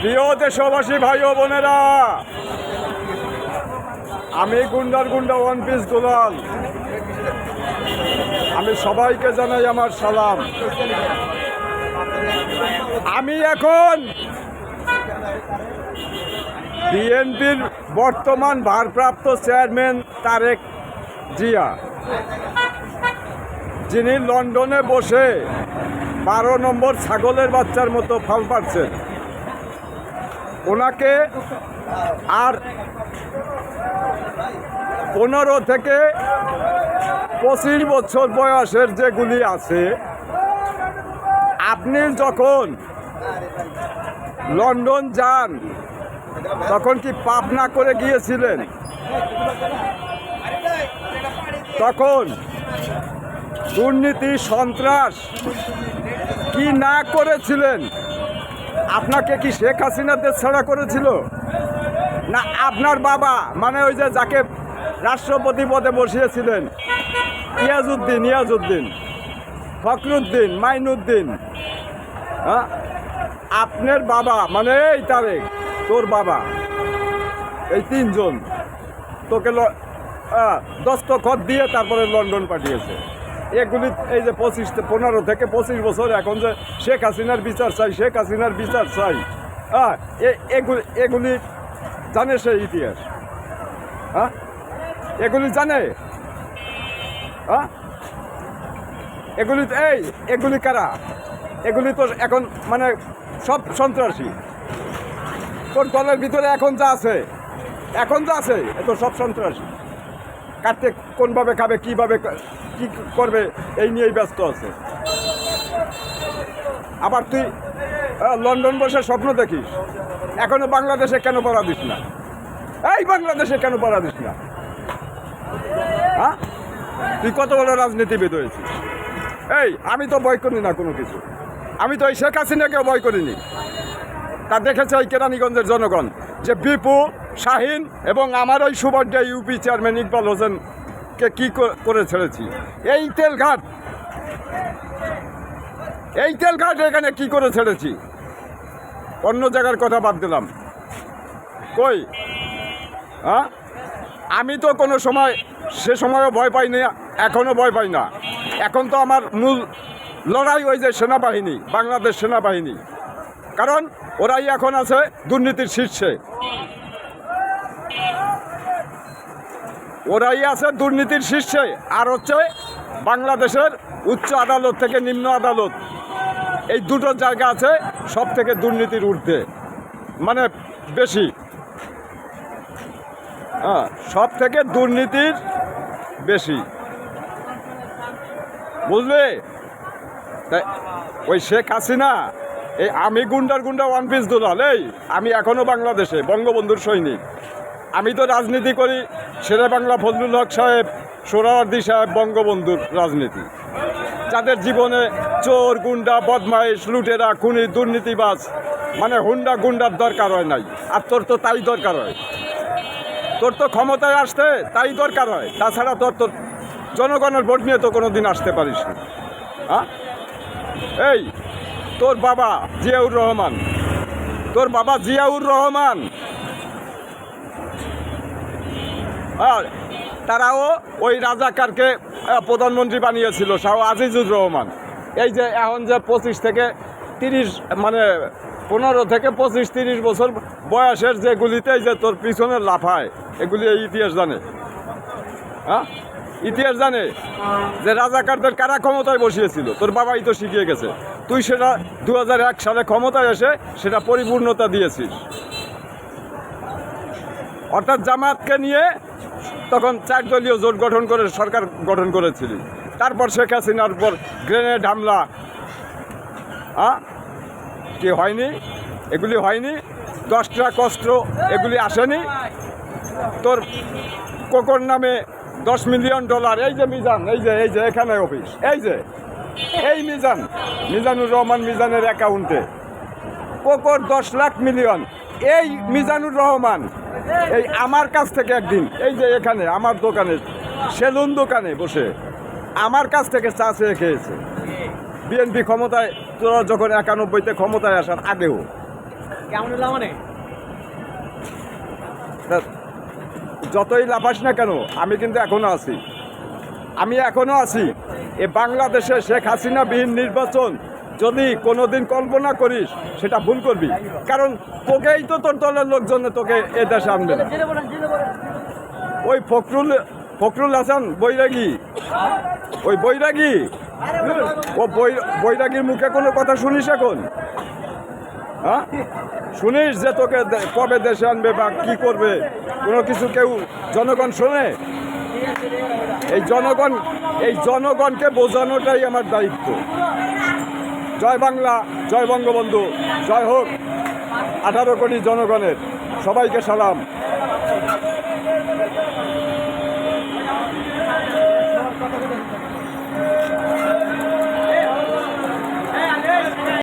প্রিয় দেশবাসী ভাই ও বোনেরা, আমি গুন্ডার গুন্ডা ওয়ান পিস দুলাল। আমি সবাইকে জানাই আমার সালাম। আমি এখন বিএনপির বর্তমান ভারপ্রাপ্ত চেয়ারম্যান তারেক জিয়া, যিনি লন্ডনে বসে 12 নম্বর ছাগলের বাচ্চার মতো ফল পাচ্ছেন, ওনাকে আর 15 থেকে 25 বছর বয়সের যেগুলি আছে, আপনি যখন লন্ডন যান তখন কি পাপ না করে গিয়েছিলেন? তখন দুর্নীতি সন্ত্রাস কি না করেছিলেন? আপনাকে কি শেখ হাসিনা দেশ ছাড়া করেছিল? না আপনার বাবা, মানে ওই যে যাকে রাষ্ট্রপতি পদে বসিয়েছিলেন, ইয়াজউদ্দিন, ফখরুদ্দিন, মাইনুদ্দিন, হ্যাঁ, আপনার বাবা মানে এই তারেক, তোর বাবা, এই 3 জন তোকে দস্তখত দিয়ে তারপরে লন্ডন পাঠিয়েছে। এগুলি এই যে 15 থেকে 25 বছর এখন যে শেখ হাসিনার বিচার চাই, শেখ হাসিনার বিচার চাই, হ্যাঁ, এগুলি জানে সে ইতিহাস? হ্যাঁ, এগুলি জানে? হ্যাঁ, এগুলি কারা? এগুলি তো এখন মানে সব সন্ত্রাসী। তোর দলের ভিতরে এখন যা আছে এ তো সব সন্ত্রাসী। কাটতে কোনভাবে খাবে, কিভাবে কি করবে, এই নিয়েই ব্যস্ত আছে। আবার তুই লন্ডন বসে স্বপ্ন দেখিস। এখনো বাংলাদেশে কেন পড়া দিস না? এই বাংলাদেশে কেন পড়া দিস না? হ্যাঁ, তুই কত বড় রাজনীতিবিদ হয়েছিস? এই আমি তো ভয় করি না কোনো কিছু। আমি তো এই শেখ হাসিনাকেও ভয় করিনি। তা দেখেছে এই কেরানীগঞ্জের জনগণ যে বিপু, শাহিন এবং আমার ওই সুবর্ণা ইউপি চেয়ারম্যান ইকবাল হোসেনকে কি করে ছেড়েছি। এই তেলঘাট এখানে কি করে ছেড়েছি। অন্য জায়গার কথা বাদ দিলাম। কই, হ্যাঁ, আমি তো কোনো সময়, সে সময়ও ভয় পাইনি, এখনও ভয় পাই না। এখন তো আমার মূল লড়াই ওই যে সেনাবাহিনী, বাংলাদেশ সেনাবাহিনী, কারণ ওরাই এখন আছে দুর্নীতির শীর্ষে। আর হচ্ছে বাংলাদেশের উচ্চ আদালত থেকে নিম্ন আদালত, এই দুটো জায়গা আছে সব থেকে দুর্নীতির ঊর্ধ্বে, মানে বেশি। হ্যাঁ, সব থেকে দুর্নীতির বেশি, বুঝলে? তাই ওই শেখ হাসিনা, এই আমি গুন্ডার গুন্ডা ওয়ান পিস দুলাল, এই আমি এখনও বাংলাদেশে বঙ্গবন্ধুর সৈনিক। আমি তো রাজনীতি করি শেরে বাংলা ফজলুল হক সাহেব, সোহরাওয়ার্দী সাহেব, বঙ্গবন্ধুর রাজনীতি। যাদের জীবনে চোর, গুন্ডা, বদমাইশ, লুটেরা, খুনি, দুর্নীতিবাজ, মানে হুন্ডা গুন্ডার দরকার হয় নাই। আর তোর তো তাই দরকার হয়। তোর তো ক্ষমতায় আসতে তাই দরকার হয়। তাছাড়া তোর জনগণের ভোট নিয়ে তো কোনো দিন আসতে পারিস না। হ্যাঁ, এই তোর বাবা জিয়াউর রহমান, আর তারাও ওই রাজাকারকে প্রধানমন্ত্রী বানিয়েছিল, শাহ আজিজুর রহমান। এই যে এখন যে 25 থেকে 30, মানে 15 থেকে 25-30 বছর বয়সের যেগুলিতে যে তোর পিছনে লাফায়, এগুলি এই ইতিহাস জানে। হ্যাঁ, ইতিহাস জানে যে রাজাকারদের কারা ক্ষমতায় বসিয়েছিল। তোর বাবাই তো শিখিয়ে গেছে। তুই সেটা 2001 সালে ক্ষমতায় এসে সেটা পরিপূর্ণতা দিয়েছিস। অর্থাৎ জামাতকে নিয়ে তখন 4 দলীয় জোট গঠন করে সরকার গঠন করেছিলি। তারপর শেখ হাসিনার উপর গ্রেনেড হামলা, হ্যাঁ, কি হয়নি? এগুলি হয়নি? 10টা কষ্ট এগুলি আসেনি? তোর কোকর নামে $10 মিলিয়ন, এই যে মিজান, এই যে এখানে অফিস, এই মিজানুর রহমান, মিজানের অ্যাকাউন্টে কোকর 10 লাখ মিলিয়ন। এই মিজানুর রহমান এই আমার কাছ থেকে একদিন, এই যে এখানে আমার দোকানে, সেলুন দোকানে বসে আমার কাছ থেকে চা চেয়ে খেয়েছে। বিএনপি ক্ষমতায়, তোরা যখন 91-তে ক্ষমতায় আসার আগেও। কেমন হলো মানে? তা যতই লাফাস না কেন, আমি কিন্তু এখনো আছি, আমি এখনো আছি। এ বাংলাদেশে শেখ হাসিনা বিহীন নির্বাচন যদি কোনোদিন কল্পনা করিস, সেটা ভুল করবি। কারণ তোকেই তো তোর দলের লোকজন তোকে এ দেশে আনবে না। ওই ফখরুল হাসান বৈরাগী, ওই বৈরাগী, ও বৈরাগীর মুখে কোনো কথা শুনিস এখন? হ্যাঁ, শুনিস যে তোকে কবে দেশে আনবে বা কি করবে? কোনো কিছু কেউ জনগণ শোনে? এই জনগণকে বোঝানোটাই আমার দায়িত্ব। জয় বাংলা, জয় বঙ্গবন্ধু, জয় হোক 18 কোটি জনগণের। সবাইকে সালাম।